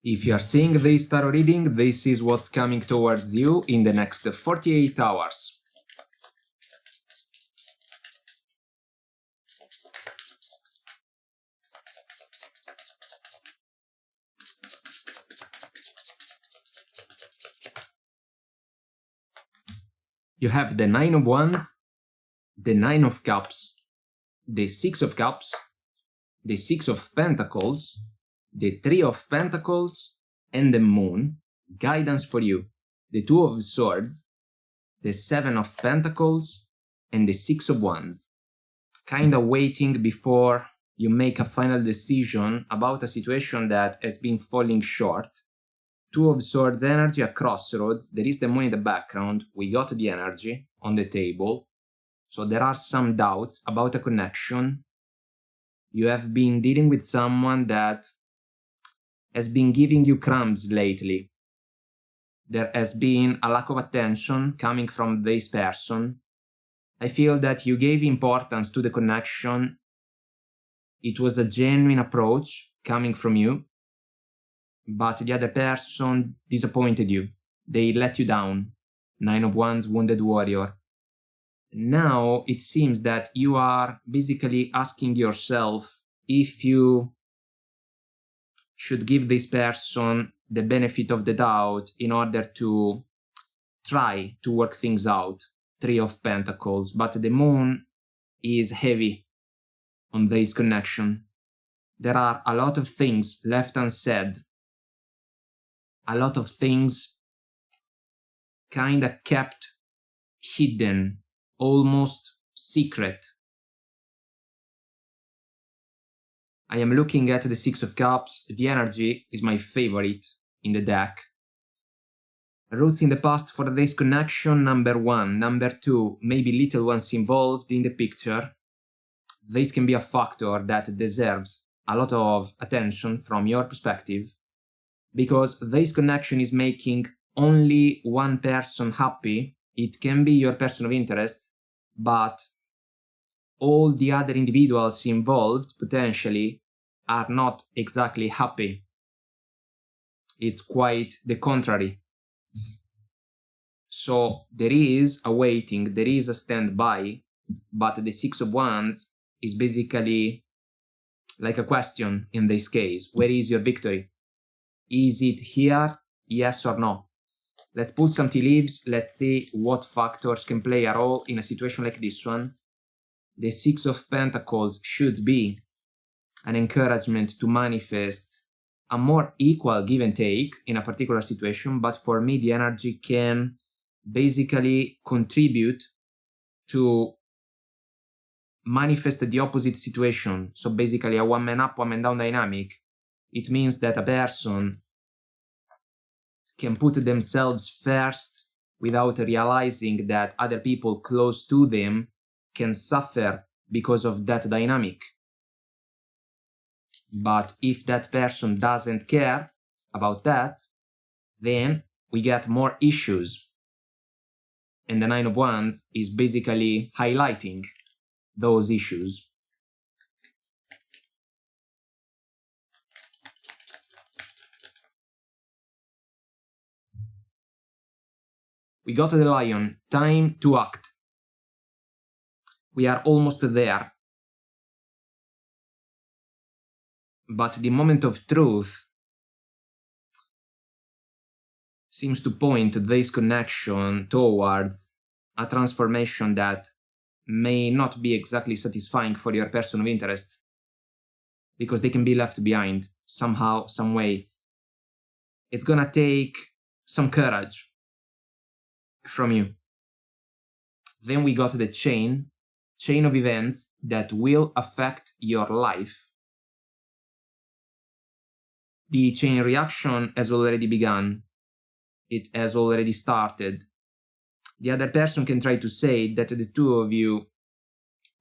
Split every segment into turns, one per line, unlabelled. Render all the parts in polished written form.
If you are seeing this tarot reading, this is what's coming towards you in the next 48 hours. You have the Nine of Wands, the Nine of Cups, the Six of Cups, the Six of Pentacles, the Three of Pentacles, and the Moon. Guidance for you. The Two of Swords, the Seven of Pentacles, and the Six of Wands. Kinda waiting before you make a final decision about a situation that has been falling short. Two of Swords energy, a crossroads. There is the Moon in the background. We got the energy on the table. So there are some doubts about a connection. You have been dealing with someone that has been giving you crumbs lately. There has been a lack of attention coming from this person. I feel that you gave importance to the connection. It was a genuine approach coming from you, but the other person disappointed you. They let you down. Nine of Wands, wounded warrior. Now it seems that you are basically asking yourself if you should give this person the benefit of the doubt in order to try to work things out. Three of Pentacles, but the Moon is heavy on this connection. There are a lot of things left unsaid. A lot of things kinda kept hidden, almost secret. I am looking at the Six of Cups. The energy is my favorite in the deck. Roots in the past for this connection, number one. Number two, maybe little ones involved in the picture. This can be a factor that deserves a lot of attention from your perspective, because this connection is making only one person happy. It can be your person of interest, but all the other individuals involved potentially are not exactly happy. It's quite the contrary. So there is a waiting, there is a standby, but the Six of Wands is basically like a question in this case. Where is your victory? Is it here? Yes or no? Let's pull some tea leaves. Let's see what factors can play a role in a situation like this one. The Six of Pentacles should be an encouragement to manifest a more equal give and take in a particular situation, but for me the energy can basically contribute to manifest the opposite situation. So basically a one man up, one man down dynamic. It means that a person can put themselves first without realizing that other people close to them can suffer because of that dynamic. But if that person doesn't care about that, then we get more issues. And the Nine of Wands is basically highlighting those issues. We got the Lion. Time to act. We are almost there. But the moment of truth seems to point this connection towards a transformation that may not be exactly satisfying for your person of interest, because they can be left behind somehow, some way. It's gonna take some courage from you. Then we got the chain of events that will affect your life. The chain reaction has already begun. It has already started. The other person can try to say that the two of you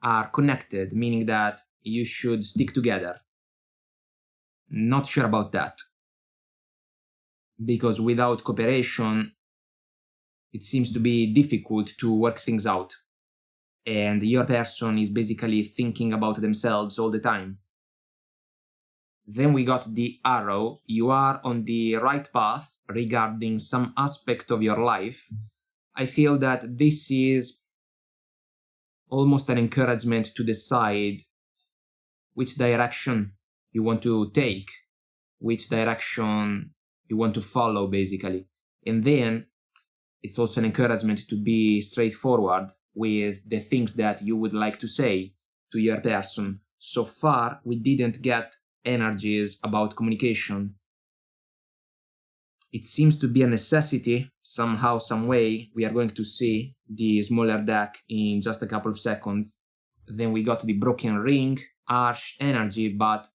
are connected, meaning that you should stick together. Not sure about that. Because without cooperation, it seems to be difficult to work things out. And your person is basically thinking about themselves all the time. Then we got the arrow. You are on the right path regarding some aspect of your life. I feel that this is almost an encouragement to decide which direction you want to take, which direction you want to follow, basically. And then it's also an encouragement to be straightforward with the things that you would like to say to your person. So far, we didn't get energies about communication. It seems to be a necessity, somehow, some way. We are going to see the smaller deck in just a couple of seconds. Then we got the broken ring, harsh energy, but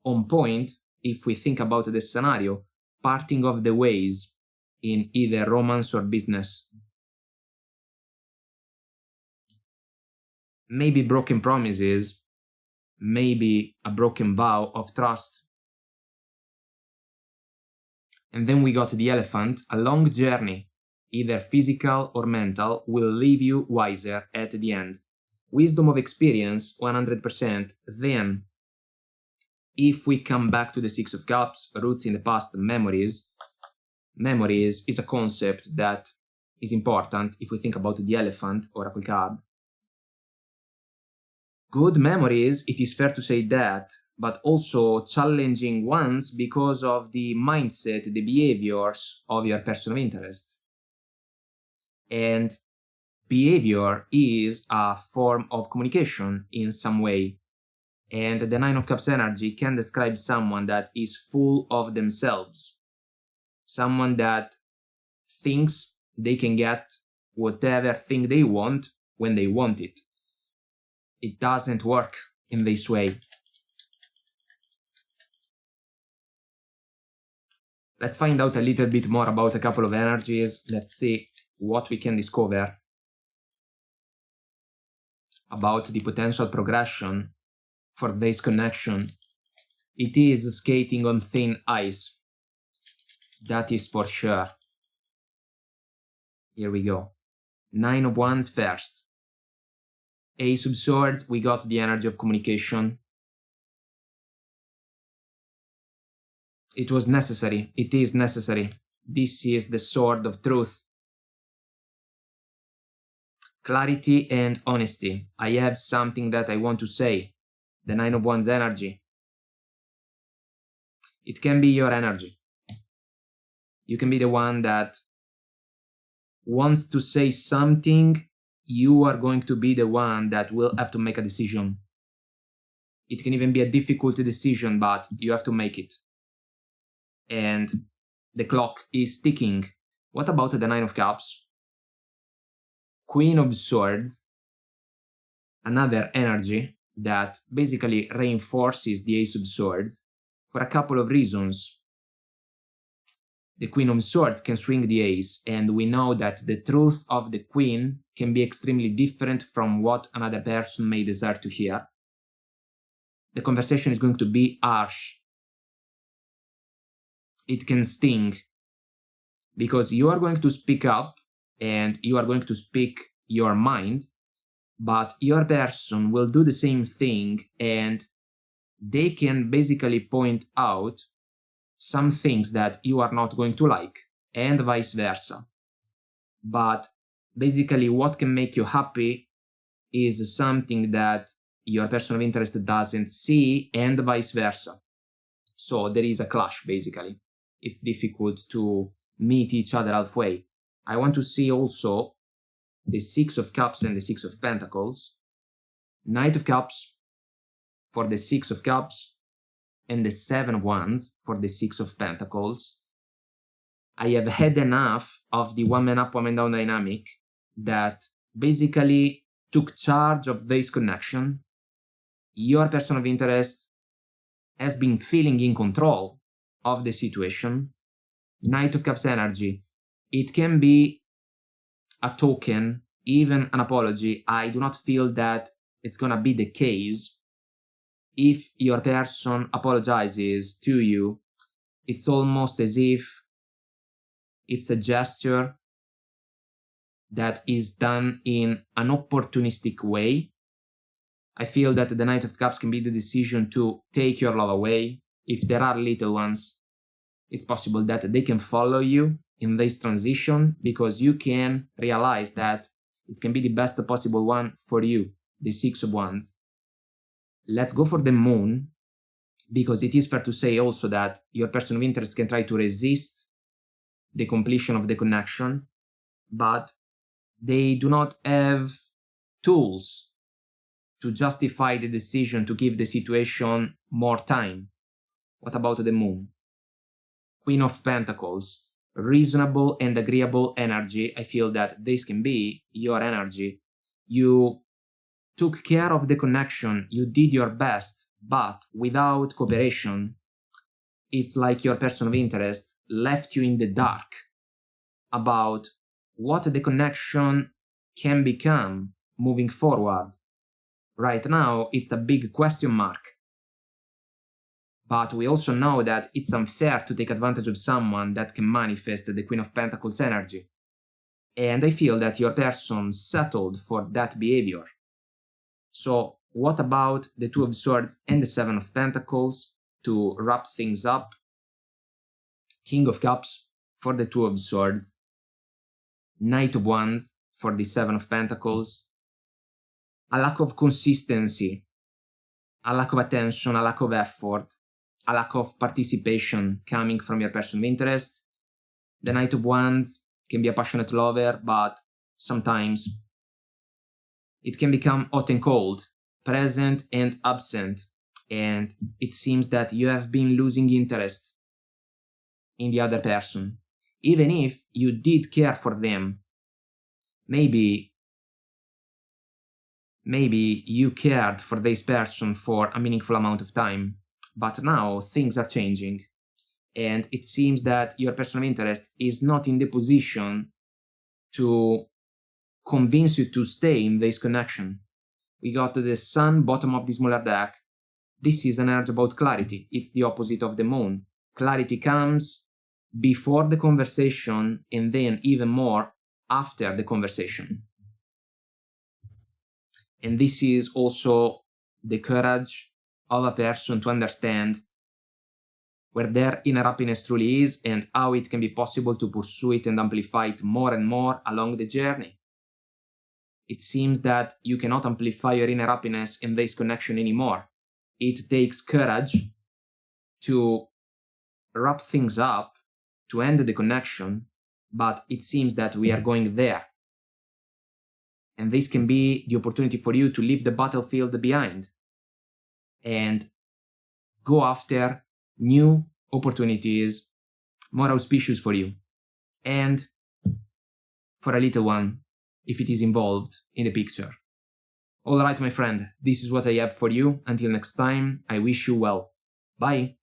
on point if we think about the scenario, parting of the ways in either romance or business. Maybe broken promises, maybe a broken vow of trust. And then we got the elephant. A long journey, either physical or mental, will leave you wiser at the end. Wisdom of experience, 100%. Then, if we come back to the Six of Cups, roots in the past, memories. Memories is a concept that is important if we think about the elephant oracle card. Good memories, it is fair to say that, but also challenging ones because of the mindset, the behaviors of your person of interest. And behavior is a form of communication in some way. And the Nine of Cups energy can describe someone that is full of themselves. Someone that thinks they can get whatever thing they want when they want it. It doesn't work in this way. Let's find out a little bit more about a couple of energies. Let's see what we can discover about the potential progression for this connection. It is skating on thin ice. That is for sure. Here we go. Nine of Wands first. Ace of Swords, we got the energy of communication. It was necessary. It is necessary. This is the sword of truth. Clarity and honesty. I have something that I want to say. The Nine of Wands energy. It can be your energy. You can be the one that wants to say something. You are going to be the one that will have to make a decision. It can even be a difficult decision, but you have to make it. And the clock is ticking. What about the Nine of Cups? Queen of Swords. Another energy that basically reinforces the Ace of Swords for a couple of reasons. The Queen of Swords can swing the Ace, and we know that the truth of the Queen can be extremely different from what another person may desire to hear. The conversation is going to be harsh. It can sting, because you are going to speak up and you are going to speak your mind, but your person will do the same thing and they can basically point out some things that you are not going to like, and vice versa. But basically what can make you happy is something that your person of interest doesn't see, and vice versa. So there is a clash, basically. It's difficult to meet each other halfway. I want to see also the Six of Cups and the Six of Pentacles. Knight of Cups for the Six of Cups, and the Seven of Wands for the Six of Pentacles. I have had enough of the one man up, one man down dynamic that basically took charge of this connection. Your person of interest has been feeling in control of the situation. Knight of Cups energy. It can be a token, even an apology. I do not feel that it's gonna be the case. If your person apologizes to you, it's almost as if it's a gesture that is done in an opportunistic way. I feel that the Knight of Cups can be the decision to take your love away, if there are little ones, it's possible that they can follow you in this transition, because you can realize that it can be the best possible one for you, the Six of Wands. Let's go for the Moon, because it is fair to say also that your person of interest can try to resist the completion of the connection, but they do not have tools to justify the decision to give the situation more time. What about the Moon? Queen of Pentacles, reasonable and agreeable energy. I feel that this can be your energy. You took care of the connection, you did your best, but without cooperation, it's like your person of interest left you in the dark about what the connection can become moving forward. Right now, it's a big question mark. But we also know that it's unfair to take advantage of someone that can manifest the Queen of Pentacles energy. And I feel that your person settled for that behavior. So what about the Two of Swords and the Seven of Pentacles to wrap things up? King of Cups for the Two of Swords, Knight of Wands for the Seven of Pentacles, a lack of consistency, a lack of attention, a lack of effort, a lack of participation coming from your person of interest. The Knight of Wands can be a passionate lover, but sometimes it can become hot and cold, present and absent, and it seems that you have been losing interest in the other person. Even if you did care for them, maybe you cared for this person for a meaningful amount of time, but now things are changing, and it seems that your person of interest is not in the position to convince you to stay in this connection. We got the Sun, bottom of the smaller deck. This is an energy about clarity. It's the opposite of the Moon. Clarity comes before the conversation and then even more after the conversation. And this is also the courage of a person to understand where their inner happiness truly is and how it can be possible to pursue it and amplify it more and more along the journey. It seems that you cannot amplify your inner happiness in this connection anymore. It takes courage to wrap things up, to end the connection, but it seems that we are going there. And this can be the opportunity for you to leave the battlefield behind and go after new opportunities more auspicious for you and for a little one if it is involved in the picture. Alright, my friend, this is what I have for you. Until next time, I wish you well. Bye!